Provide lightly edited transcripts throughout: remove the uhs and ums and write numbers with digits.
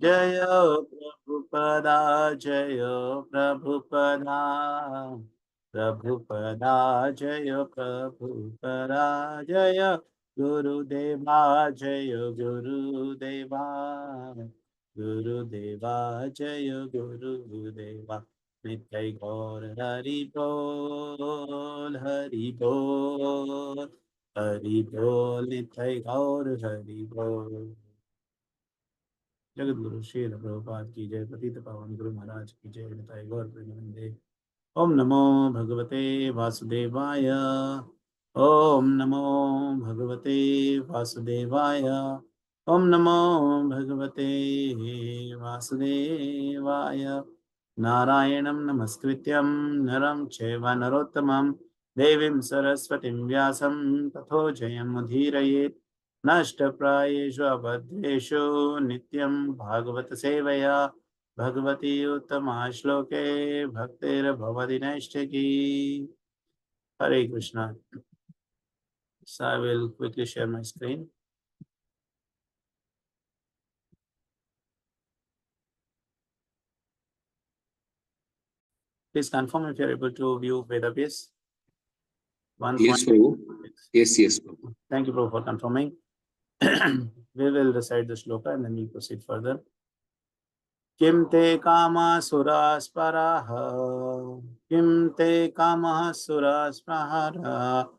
जय प्रभुपदा जय प्रभुपदा प्रभुपदा जय प्रभुपदा जय गुरुदेवा जय गुरुदेवा गुरुदेवा जय गुरुदेवा नित्य गौर हरि बोल हरि बोल नित्य गौर हरि बोल। जगत गुरु श्री प्रभुपाद की जय। पतित पावन गुरु महाराज की जय। निताय गौर प्रेमानंदे। ओम नमो भगवते वासुदेवाय। ओम नमो भगवते वासुदेवाय। ओम नमो भगवते वासुदेवाय। नारायणं नमस्कृत्यं नरं चैव नरोत्तमं देवीं सरस्वतीं व्यासं ततो जयमुदीरयेत्। नष्टप्रायेषु अभद्रेषु नित्यं भागवत सेवया भगवती उत्तमा श्लोके भक्तिर्भवति नैष्ठिकी। Hare Krishna. So I will quickly share my screen. Please confirm if you are able to view Vedabase. Yes, Prabhu. Yes, Prabhu. Thank you, Prabhu, for confirming. We will recite the shloka and then we proceed further. Kim te kama surasparaha, kim te kama surasparaha,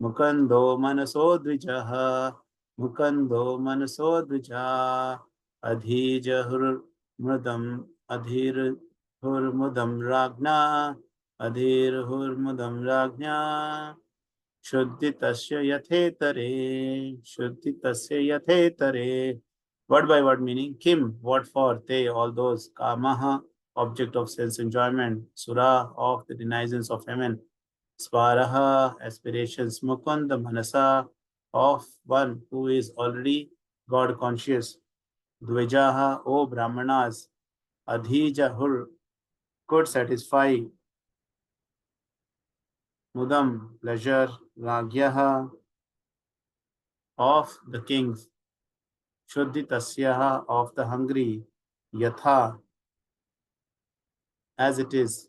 mukando manasodvijaha, mukando manasodvija, adhijahur mudam ragna, adhirhur mudam ragna, shuddhitasya yathetare. Word by word meaning. Kim, what for? Te, all those. Kamaha, object of sense enjoyment. Sura, of the denizens of heaven. Sparaha, aspirations. Mukunda, manasa, of one who is already God conscious. Dvijaha, O Brahmanas. Adhijahur, could satisfy. Mudam, pleasure. Ragyaha, of the kings. Shuddhitasyaha, of the hungry. Yatha, as it is.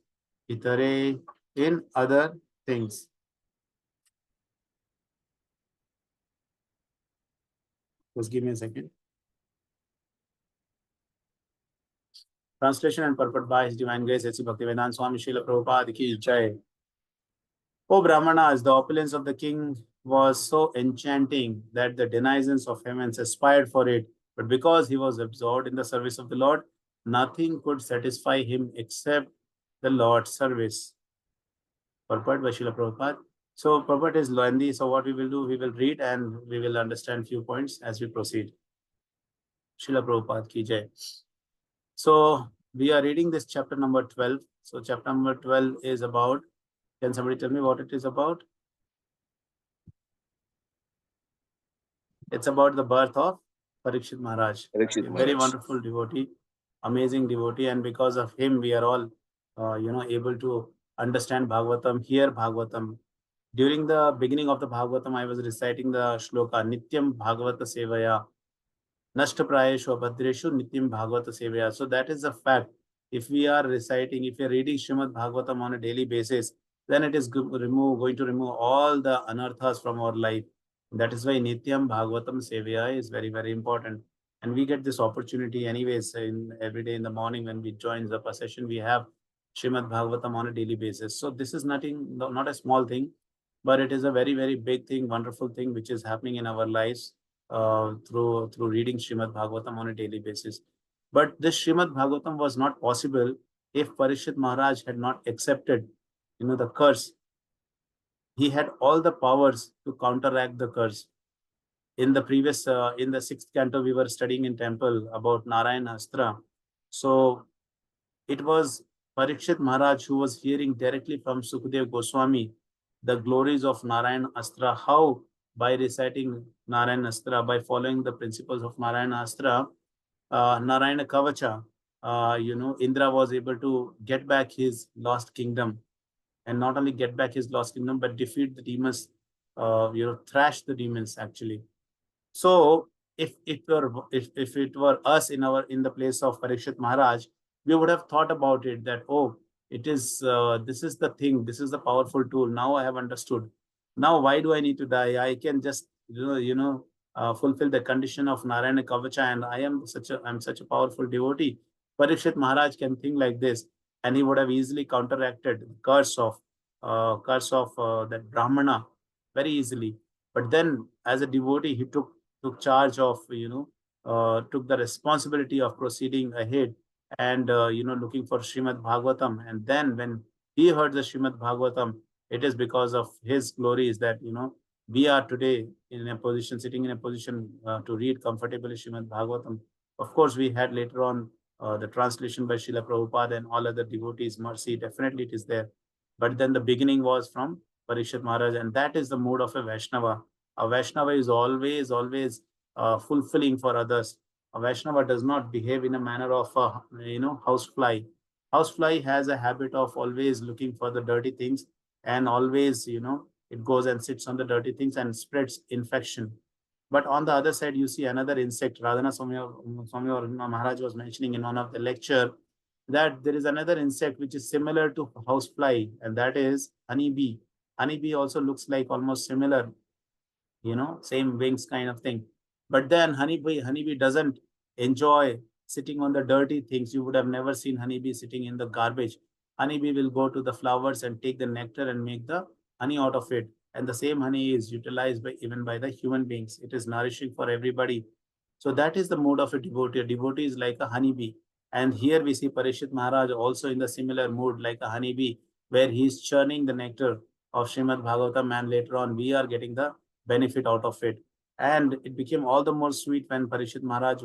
Itare, in other things. Just give me a second. Translation and purport by His Divine Grace, S.C. Bhaktivedanta Swami Srila Prabhupada ki jai. O Brahmanas, the opulence of the king was so enchanting that the denizens of heavens aspired for it. But because he was absorbed in the service of the Lord, nothing could satisfy him except the Lord's service. Purport by Srila Prabhupada. So purport is lengthy. So what we will do, we will read and we will understand few points as we proceed. Srila Prabhupada ki jai. So we are reading this chapter number 12. So chapter number 12 is about, can somebody tell me what it is about? It's about the birth of Parikshit Maharaj. Very wonderful devotee, amazing devotee, and because of him we are all able to understand Bhagavatam, hear Bhagavatam. During the beginning of the Bhagavatam, I was reciting the shloka Nityam Bhagavata Sevaya Nashtaprayeshu Abhadreshu Nityam Bhagavata Sevaya. So that is a fact. If we are reciting, if we are reading Srimad Bhagavatam on a daily basis, then it is going to remove all the anarthas from our life. That is why Nityam Bhagavatam Sevaya is very, very important. And we get this opportunity anyways every day in the morning when we join the session, we have Srimad Bhagavatam on a daily basis. So this is not a small thing, but it is a very, very big thing, wonderful thing, which is happening in our lives through reading Srimad Bhagavatam on a daily basis. But this Srimad Bhagavatam was not possible if Parikshit Maharaj had not accepted, the curse. He had all the powers to counteract the curse. In the previous, in the 6th canto, we were studying in temple about Narayana Astra. So it was Parikshit Maharaj who was hearing directly from Sukadev Goswami the glories of Narayana Astra, how by reciting Narayana Astra, by following the principles of Narayana Astra, Narayana Kavacha, Indra was able to get back his lost kingdom, and not only get back his lost kingdom, but defeat the demons, thrash the demons actually. So if it were us in the place of Parikshit Maharaj, we would have thought about it that, oh, it is this is the thing, this is the powerful tool. Now I have understood. Now why do I need to die? I can just fulfill the condition of Narayana Kavacha, and I'm such a powerful devotee. Parikshit Maharaj can think like this, and he would have easily counteracted the curse of that Brahmana very easily. But then, as a devotee, he took charge of, took the responsibility of proceeding ahead and looking for Srimad Bhagavatam. And then when he heard the Srimad Bhagavatam, it is because of his glories that we are today in a position, sitting in a position to read comfortably Srimad Bhagavatam. Of course, we had later on the translation by Srila Prabhupada and all other devotees. Mercy, definitely it is there. But then the beginning was from Parikshit Maharaj, and that is the mood of a Vaishnava. A Vaishnava is always fulfilling for others. A Vaishnava does not behave in a manner of a housefly. Housefly has a habit of always looking for the dirty things, and always it goes and sits on the dirty things and spreads infection. But on the other side, you see another insect. Radhana Swami or Maharaj was mentioning in one of the lecture that there is another insect which is similar to housefly, and that is honeybee. Honeybee also looks like almost similar, same wings kind of thing. But then honeybee doesn't enjoy sitting on the dirty things. You would have never seen honeybee sitting in the garbage. Honeybee will go to the flowers and take the nectar and make the honey out of it. And the same honey is utilized by even by the human beings. It is nourishing for everybody. So that is the mood of a devotee. A devotee is like a honeybee. And here we see Parishit Maharaj also in the similar mood, like a honeybee, where he is churning the nectar of Srimad Bhagavatam, and later on we are getting the benefit out of it. And it became all the more sweet when Parishit Maharaj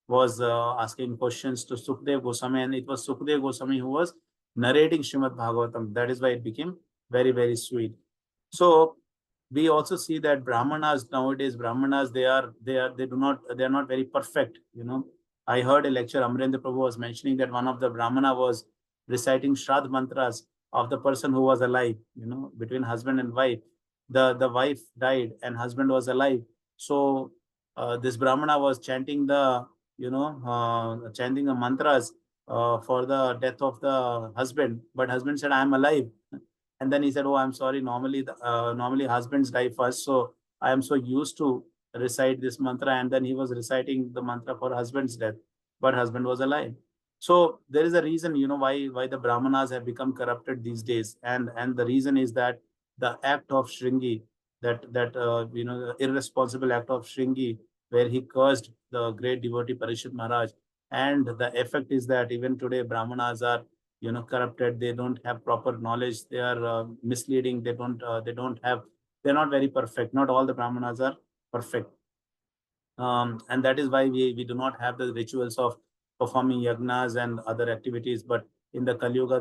was asking questions to Sukdev Goswami, and it was Sukdev Goswami who was narrating Srimad Bhagavatam. That is why it became very, very sweet. So we also see that Brahmanas nowadays, Brahmanas, they are not very perfect. I heard a lecture, Amrendra Prabhu was mentioning that one of the Brahmana was reciting Shraddh mantras of the person who was alive, between husband and wife. The wife died and husband was alive. So this Brahmana was chanting chanting the mantras for the death of the husband. But husband said, I am alive. And then he said, oh, I'm sorry. Normally husbands die first. So I am so used to recite this mantra. And then he was reciting the mantra for husband's death, but husband was alive. So there is a reason, why the Brahmanas have become corrupted these days. And the reason is that the act of Shringi, the irresponsible act of Shringi, where he cursed the great devotee Parishit Maharaj. And the effect is that even today Brahmanas are corrupted. They don't have proper knowledge. They are misleading. They're not very perfect. Not all the Brahmanas are perfect. And that is why we do not have the rituals of performing yagnas and other activities. But in the Kali Yuga,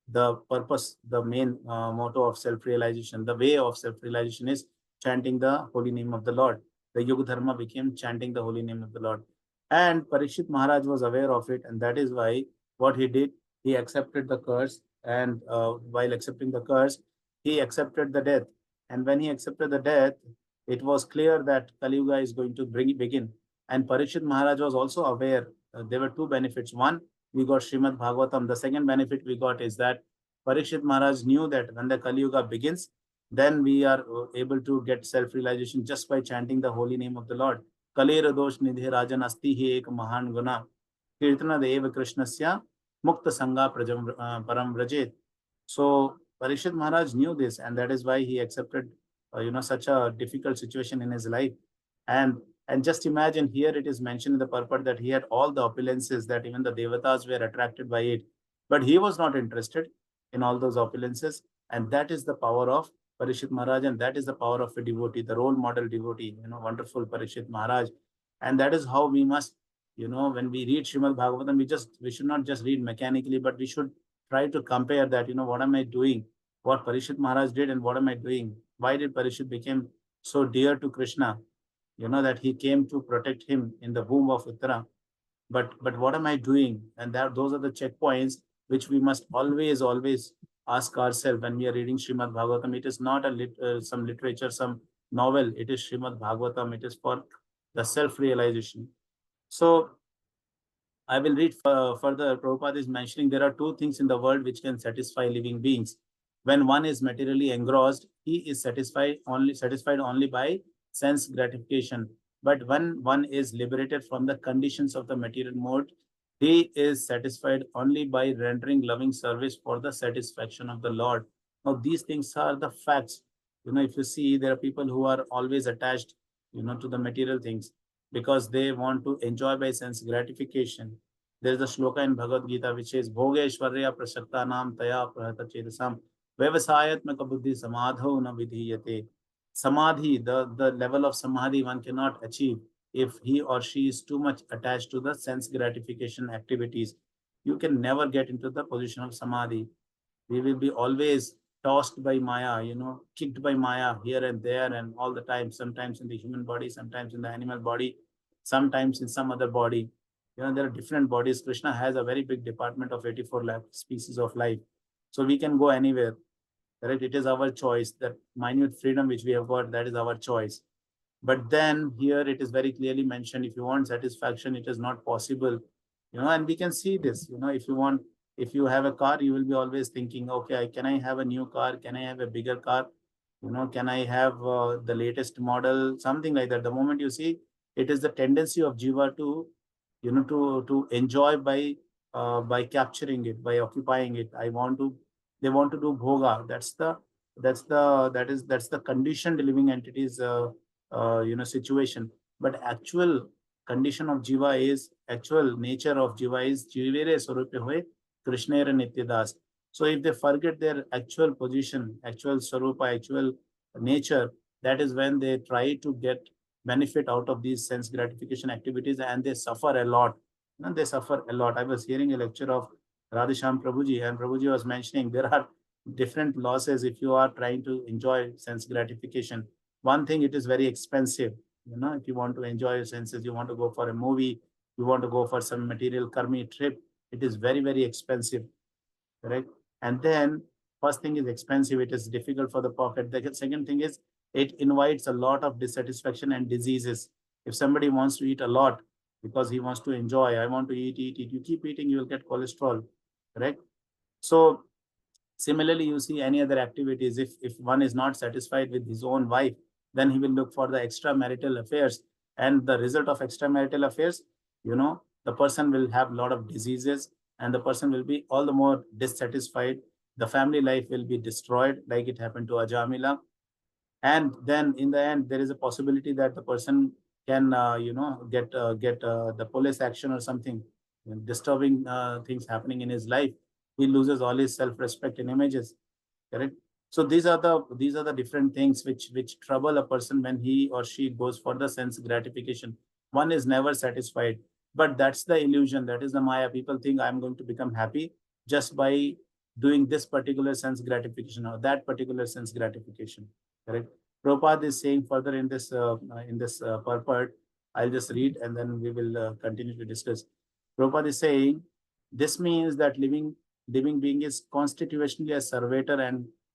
the purpose, the main motto of self-realization, the way of self-realization is chanting the holy name of the Lord. The Yuga Dharma became chanting the holy name of the Lord. And Parikshit Maharaj was aware of it, and that is why what he did, he accepted the curse, and while accepting the curse, he accepted the death. And when he accepted the death, it was clear that Kali Yuga is going to begin. And Parikshit Maharaj was also aware. There were two benefits. One, we got Srimad Bhagavatam. The second benefit we got is that Parikshit Maharaj knew that when the Kali Yuga begins, then we are able to get self-realization just by chanting the holy name of the Lord. Kalera dosh nidhi rajan asti hi ek mahan guna. Kirtana deva krishnasya mukta sangha param vrajet. So Parikshit Maharaj knew this, and that is why he accepted such a difficult situation in his life. And just imagine, here it is mentioned in the purport that he had all the opulences, that even the devatas were attracted by it, but he was not interested in all those opulences. And that is the power of Parikshit Maharaj, and that is the power of a devotee, the role model devotee, wonderful Parikshit Maharaj. And that is how we must, when we read Srimad Bhagavatam, we should not just read mechanically, but we should try to compare that, what am I doing, what Parikshit Maharaj did, and what am I doing. Why did Parikshit become so dear to Krishna? That he came to protect him in the womb of Uttara. But what am I doing? And those are the checkpoints which we must always ask ourselves when we are reading Srimad Bhagavatam. It is not some literature, some novel. It is Srimad Bhagavatam. It is for the self-realization. So I will read further. Prabhupada is mentioning there are two things in the world which can satisfy living beings. When one is materially engrossed, he is satisfied only by sense gratification. But when one is liberated from the conditions of the material mode, he is satisfied only by rendering loving service for the satisfaction of the Lord. Now, these things are the facts. If you see, there are people who are always attached, to the material things because they want to enjoy by sense gratification. There is a shloka in Bhagavad Gita which says, Bhogeshwarya prasakta nam taya prahata chedasam vyavasayatmaka buddhi samadho na vidhiyate. Samadhi, the level of samadhi one cannot achieve if he or she is too much attached to the sense gratification activities. You can never get into the position of samadhi. We will be always tossed by Maya, kicked by Maya here and there and all the time, sometimes in the human body, sometimes in the animal body, sometimes in some other body. There are different bodies. Krishna has a very big department of 84 lakh species of life. So we can go anywhere, correct? It is our choice. That minute freedom which we have got, that is our choice. But then here it is very clearly mentioned, if you want satisfaction, it is not possible. And we can see this, if you have a car, you will be always thinking, okay, can I have a new car? Can I have a bigger car? Can I have the latest model? Something like that. The moment you see, it is the tendency of jiva to, to enjoy by capturing it, by occupying it. They want to do bhoga. That's the conditioned living entities situation. But actual condition of jiva is, actual nature of jiva is jivere swarupe hoye krishnera nityadas. So if they forget their actual position, actual swarupa, actual nature, that is when they try to get benefit out of these sense gratification activities, and they suffer a lot. They suffer a lot. I was hearing a lecture of Radhisham Prabhuji, and Prabhuji was mentioning there are different losses if you are trying to enjoy sense gratification. One thing, it is very expensive. If you want to enjoy your senses, you want to go for a movie, you want to go for some material karmi trip, it is very, very expensive, correct? And then first thing is expensive, it is difficult for the pocket. The second thing is it invites a lot of dissatisfaction and diseases. If somebody wants to eat a lot because he wants to enjoy, I want to eat, you keep eating, you will get cholesterol, correct? So similarly, you see any other activities, if one is not satisfied with his own wife, then he will look for the extramarital affairs. And the result of extramarital affairs, the person will have a lot of diseases, and the person will be all the more dissatisfied. The family life will be destroyed, like it happened to Ajamila. And then in the end, there is a possibility that the person can, get the police action or something, disturbing things happening in his life. He loses all his self-respect and images, correct? So these are the different things which trouble a person when he or she goes for the sense gratification. One is never satisfied, but that's the illusion, that is the Maya. People think I'm going to become happy just by doing this particular sense gratification or that particular sense gratification, correct? Prabhupada is saying further in this purport. I'll just read and then we will continue to discuss. Prabhupada is saying this means that living being is constitutionally a servator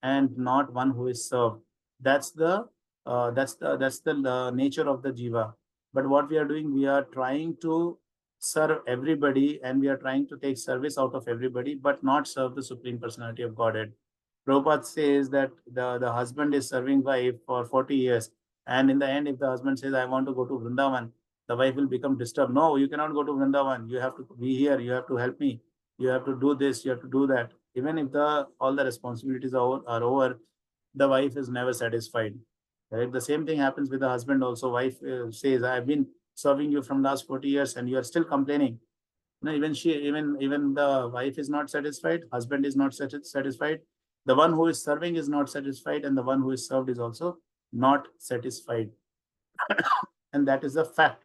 and not one who is served. That's the nature of the jiva. But what we are doing, we are trying to serve everybody, and we are trying to take service out of everybody, but not serve the Supreme Personality of Godhead. Prabhupada says that the husband is serving wife for 40 years. And in the end, if the husband says, I want to go to Vrindavan, the wife will become disturbed. No, you cannot go to Vrindavan. You have to be here. You have to help me. You have to do this. You have to do that. Even if all the responsibilities are over, the wife is never satisfied. Right? The same thing happens with the husband also. Wife says, I've been serving you from last 40 years and you are still complaining. No, even the wife is not satisfied, husband is not satisfied, the one who is serving is not satisfied, and the one who is served is also not satisfied. And that is a fact.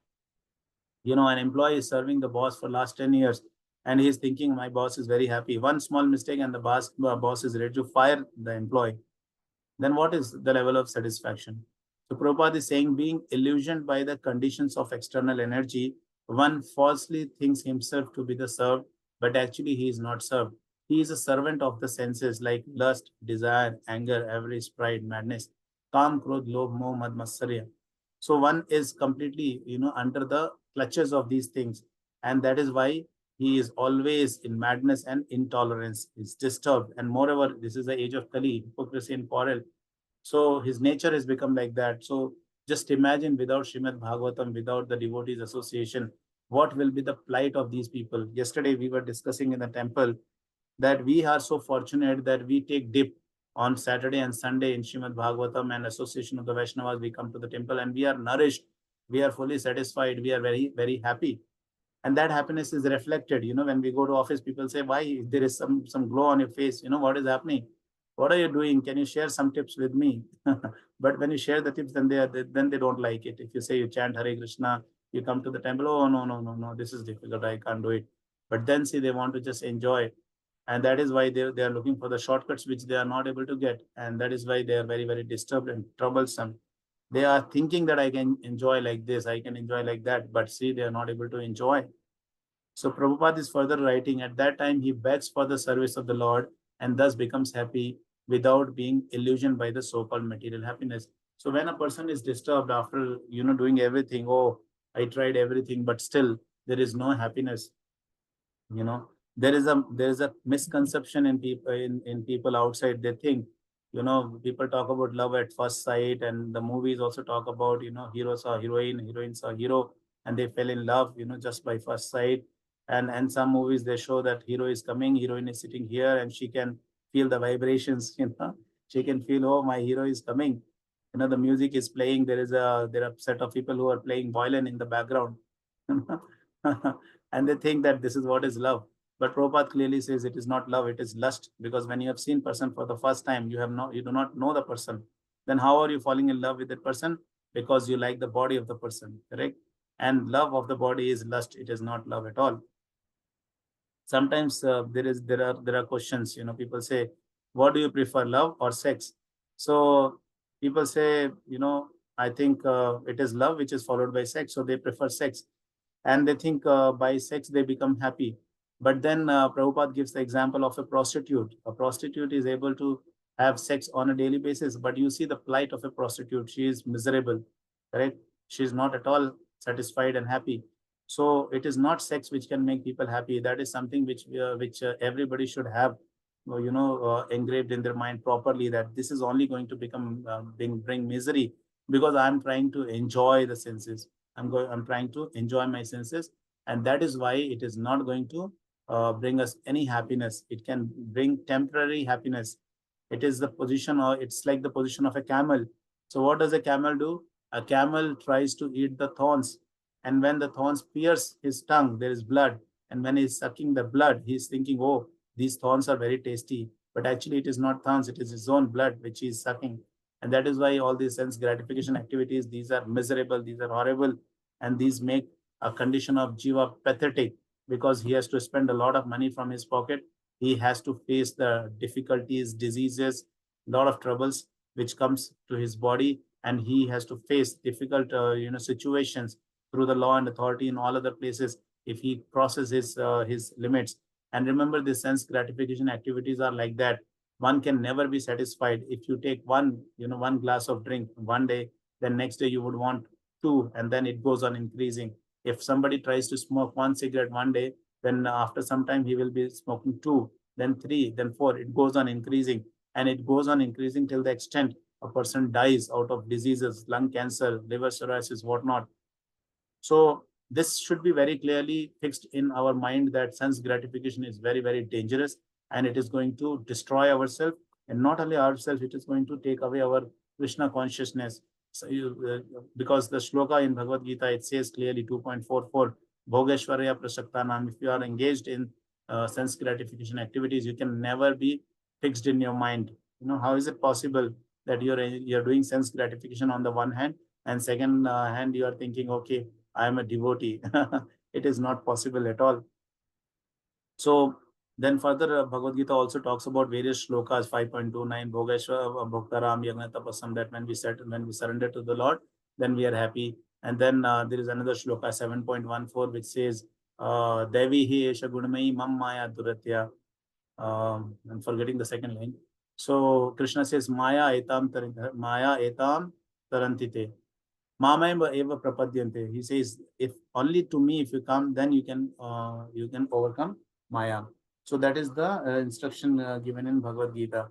An employee is serving the boss for last 10 years, and he is thinking, my boss is very happy. One small mistake and the boss is ready to fire the employee. Then what is the level of satisfaction? So Prabhupada is saying, being illusioned by the conditions of external energy, one falsely thinks himself to be the served, but actually he is not served. He is a servant of the senses like lust, desire, anger, avarice, pride, madness, kam, krodh, lobh, moh, mad, matsarya. So one is completely, under the clutches of these things. And that is why he is always in madness and intolerance. He's disturbed. And moreover, this is the age of Kali, hypocrisy and quarrel. So his nature has become like that. So just imagine, without Srimad Bhagavatam, without the devotees association, what will be the plight of these people? Yesterday we were discussing in the temple that we are so fortunate that we take dip on Saturday and Sunday in Srimad Bhagavatam and association of the Vaishnavas. We come to the temple and we are nourished, we are fully satisfied, we are very, very happy. And that happiness is reflected. When we go to office, people say, why there is some glow on your face? What is happening? What are you doing? Can you share some tips with me? But when you share the tips, then they don't like it. If you say you chant Hare Krishna, you come to the temple, oh no, no, no, no, this is difficult, I can't do it. But then see, they want to just enjoy. And that is why they are looking for the shortcuts which they are not able to get. And that is why they are very, very disturbed and troublesome. They are thinking that I can enjoy like this, I can enjoy like that, but see, they are not able to enjoy. So Prabhupada is further writing, at that time he begs for the service of the Lord and thus becomes happy without being illusioned by the so-called material happiness. So when a person is disturbed after, doing everything, oh, I tried everything, but still there is no happiness. There is a misconception in people outside. They think, people talk about love at first sight, and the movies also talk about, heroes are heroine, heroines are hero, and they fell in love, just by first sight. And some movies, they show that hero is coming, heroine is sitting here, and she can feel the vibrations. She can feel, oh, my hero is coming. The music is playing. There are a set of people who are playing violin in the background. And they think that this is what is love. But Prabhupada clearly says it is not love, it is lust. Because when you have seen person for the first time, you do not know the person. Then how are you falling in love with that person? Because you like the body of the person, correct? And love of the body is lust. It is not love at all. Sometimes there are questions. People say, what do you prefer, love or sex? So people say, I think it is love which is followed by sex, so they prefer sex. And they think by sex they become happy. But then Prabhupada gives the example of a prostitute. A prostitute is able to have sex on a daily basis, but you see the plight of a prostitute. She is miserable, correct? She is not at all satisfied and happy. So it is not sex which can make people happy. That is something which everybody should have, engraved in their mind properly. That this is only going to bring misery, because I'm trying to enjoy the senses. I'm trying to enjoy my senses, and that is why it is not going to bring us any happiness. It can bring temporary happiness. It is the position, or it's like the position of a camel. So what does a camel do? A camel tries to eat the thorns, and when the thorns pierce his tongue, there is blood. And when he's sucking the blood, he's thinking, oh, these thorns are very tasty. But actually, it is not thorns, it is his own blood which he is sucking. And that is why all these sense gratification activities, these are miserable, these are horrible, and these make a condition of Jiva pathetic, because he has to spend a lot of money from his pocket. He has to face the difficulties, diseases, lot of troubles which comes to his body, and he has to face difficult situations through the law and authority in all other places if he crosses his limits. And remember, the sense gratification activities are like that. One can never be satisfied. If you take one glass of drink one day, then next day you would want two, and then it goes on increasing. If somebody tries to smoke one cigarette one day, then after some time he will be smoking two, then three, then four. It goes on increasing, and it goes on increasing till the extent a person dies out of diseases, lung cancer, liver cirrhosis, whatnot. So this should be very clearly fixed in our mind, that sense gratification is very, very dangerous, and it is going to destroy ourselves, and not only ourselves, it is going to take away our Krishna consciousness. So because the shloka in Bhagavad Gita, it says clearly 2.44, Bhogeshwarya Prasaktanam. If you are engaged in sense gratification activities, you can never be fixed in your mind. How is it possible that you're doing sense gratification on the one hand, and second hand you are thinking, okay, I am a devotee? It is not possible at all. So then further, Bhagavad Gita also talks about various shlokas, 5.29, Bhogeshwara Bhoktaram Yagna Tapasam, that when we surrender to the Lord, then we are happy. And then there is another shloka, 7.14, which says, Devi hi esha gunamayi mam maya duratya. I'm forgetting the second line. So Krishna says, Maya etam tarantite. Mamaiva eva prapadyante. He says, if only to me, if you come, then you can overcome Maya. So that is the instruction given in Bhagavad Gita.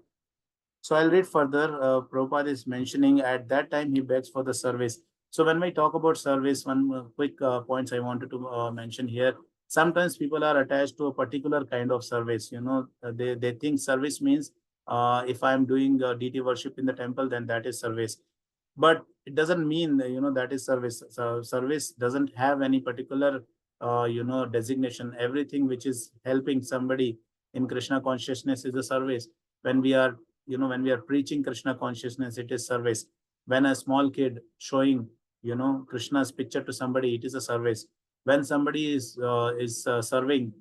So I'll read further. Prabhupada is mentioning at that time he begs for the service. So when we talk about service, one quick points I wanted to mention here. Sometimes people are attached to a particular kind of service. They think service means if I'm doing deity worship in the temple, then that is service. But it doesn't mean that is service. So service doesn't have any particular designation. Everything which is helping somebody in Krishna consciousness is a service. When we are preaching Krishna consciousness, it is service. When a small kid showing Krishna's picture to somebody, it is a service. When somebody is serving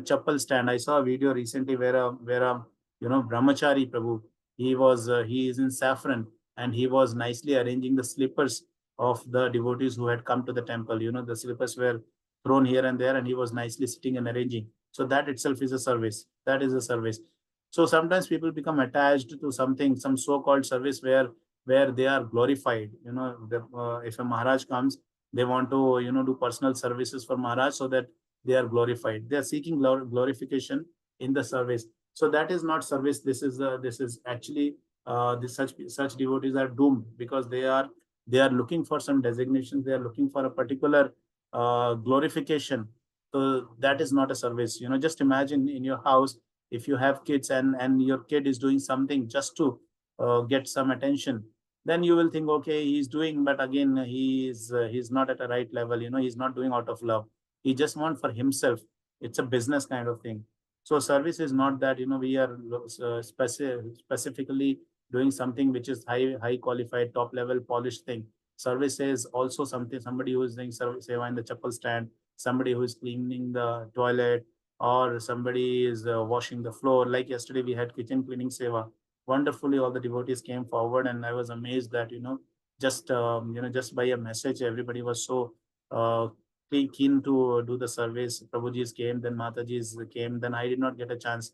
chappal stand. I saw a video recently where a brahmachari Prabhu, he is in saffron, and he was nicely arranging the slippers of the devotees who had come to the temple. The slippers were thrown here and there, and he was nicely sitting and arranging. So that itself is a service. That is a service. So sometimes people become attached to something, some so-called service where they are glorified. If a Maharaj comes, they want to do personal services for Maharaj so that they are glorified. They are seeking glorification in the service. So that is not service. This is actually such devotees are doomed, because they are looking for some designations. They are looking for a particular glorification. So that is not a service. Just imagine in your house, if you have kids, and your kid is doing something just to get some attention, then you will think, okay, he's doing, but again he's not at a right level. He's not doing out of love. He just wants for himself. It's a business kind of thing. So service is not that we are specifically doing something which is high qualified, top level, polished thing. Service is also somebody who is doing service seva in the chapel stand, somebody who is cleaning the toilet, or somebody is washing the floor. Like yesterday, we had kitchen cleaning seva. Wonderfully, all the devotees came forward, and I was amazed that just by a message, everybody was so keen to do the service. Prabhuji's came, then Mataji's came. Then I did not get a chance,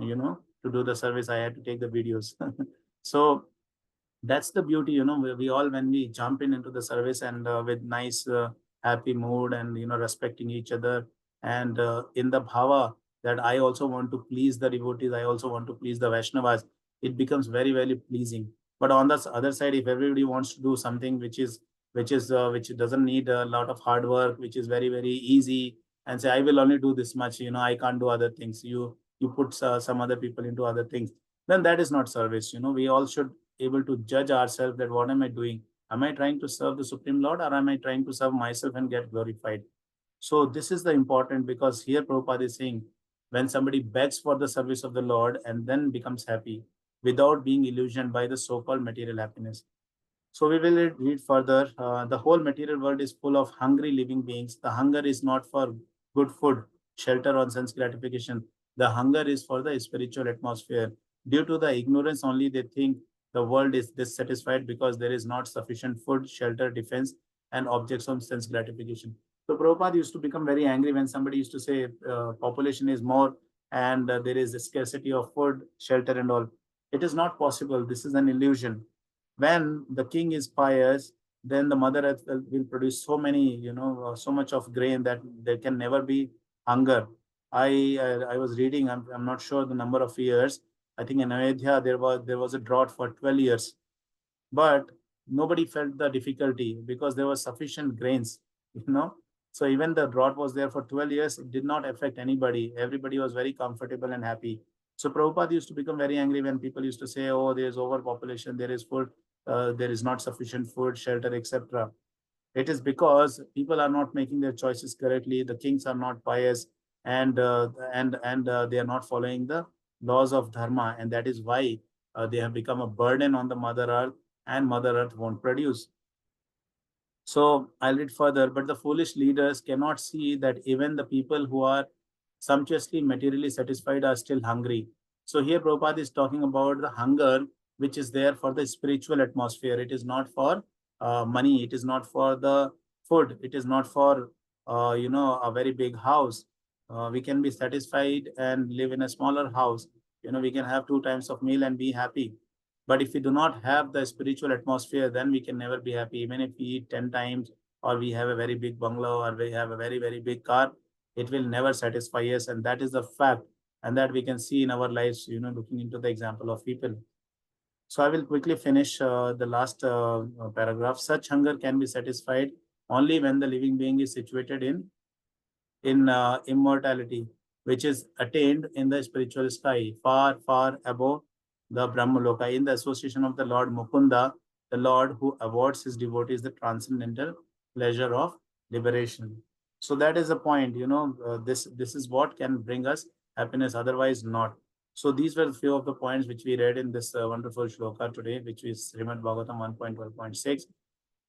to do the service. I had to take the videos. So that's the beauty. We all, when we jump into the service, and with nice happy mood, and respecting each other, and in the bhava that I also want to please the devotees, I also want to please the Vaishnavas, it becomes very, very pleasing. But on the other side, if everybody wants to do something which doesn't need a lot of hard work, which is very, very easy, and say, I will only do this much, I can't do other things, you put some other people into other things, then that is not service. We all should able to judge ourselves, that what am I doing? Am I trying to serve the Supreme Lord, or am I trying to serve myself and get glorified? So this is the important, because here Prabhupada is saying, when somebody begs for the service of the Lord and then becomes happy without being illusioned by the so-called material happiness. So we will read further. The whole material world is full of hungry living beings. The hunger is not for good food, shelter, or sense gratification. The hunger is for the spiritual atmosphere. Due to the ignorance only, they think the world is dissatisfied because there is not sufficient food, shelter, defense, and objects of sense gratification. So Prabhupada used to become very angry when somebody used to say population is more, and there is a scarcity of food, shelter, and all. It is not possible. This is an illusion. When the king is pious, then the mother earth will produce so many, so much of grain that there can never be hunger. I was reading, I'm not sure the number of years. I think in Ayodhya there was a drought for 12 years, but nobody felt the difficulty because there was sufficient grains, you know. So even the drought was there for 12 years, it did not affect anybody. Everybody was very comfortable and happy. So Prabhupada used to become very angry when people used to say, oh, there is overpopulation, there is food, there is not sufficient food, shelter, etc. It is because people are not making their choices correctly. The kings are not pious, and they are not following the laws of dharma, and that is why they have become a burden on the Mother Earth, and Mother Earth won't produce. So I'll read further. But the foolish leaders cannot see that even the people who are sumptuously materially satisfied are still hungry. So here Prabhupada is talking about the hunger which is there for the spiritual atmosphere. It is not for money. It is not for the food. It is not for a very big house. We can be satisfied and live in a smaller house. We can have 2 times of meal and be happy. But if we do not have the spiritual atmosphere, then we can never be happy. Even if we eat 10 times, or we have a very big bungalow, or we have a very, very big car, it will never satisfy us. And that is the fact. And that we can see in our lives, looking into the example of people. So I will quickly finish the last paragraph. Such hunger can be satisfied only when the living being is situated in immortality, which is attained in the spiritual sky, far, far above the Brahmaloka, in the association of the Lord Mukunda, the Lord who awards his devotees the transcendental pleasure of liberation. So that is the point. This is what can bring us happiness, otherwise not. So these were a few of the points which we read in this wonderful shloka today, which is Srimad Bhagavatam 1.12.6.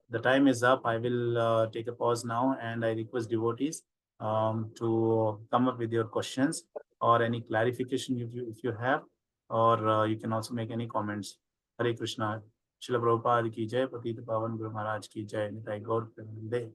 The time is up. I will take a pause now, and I request devotees to come up with your questions or any clarification if you have, or you can also make any comments. Hare Krishna. Srila Prabhupada ki jai, Patita Pavan Guru Maharaj ki jai, Nitai Gaur Premanande.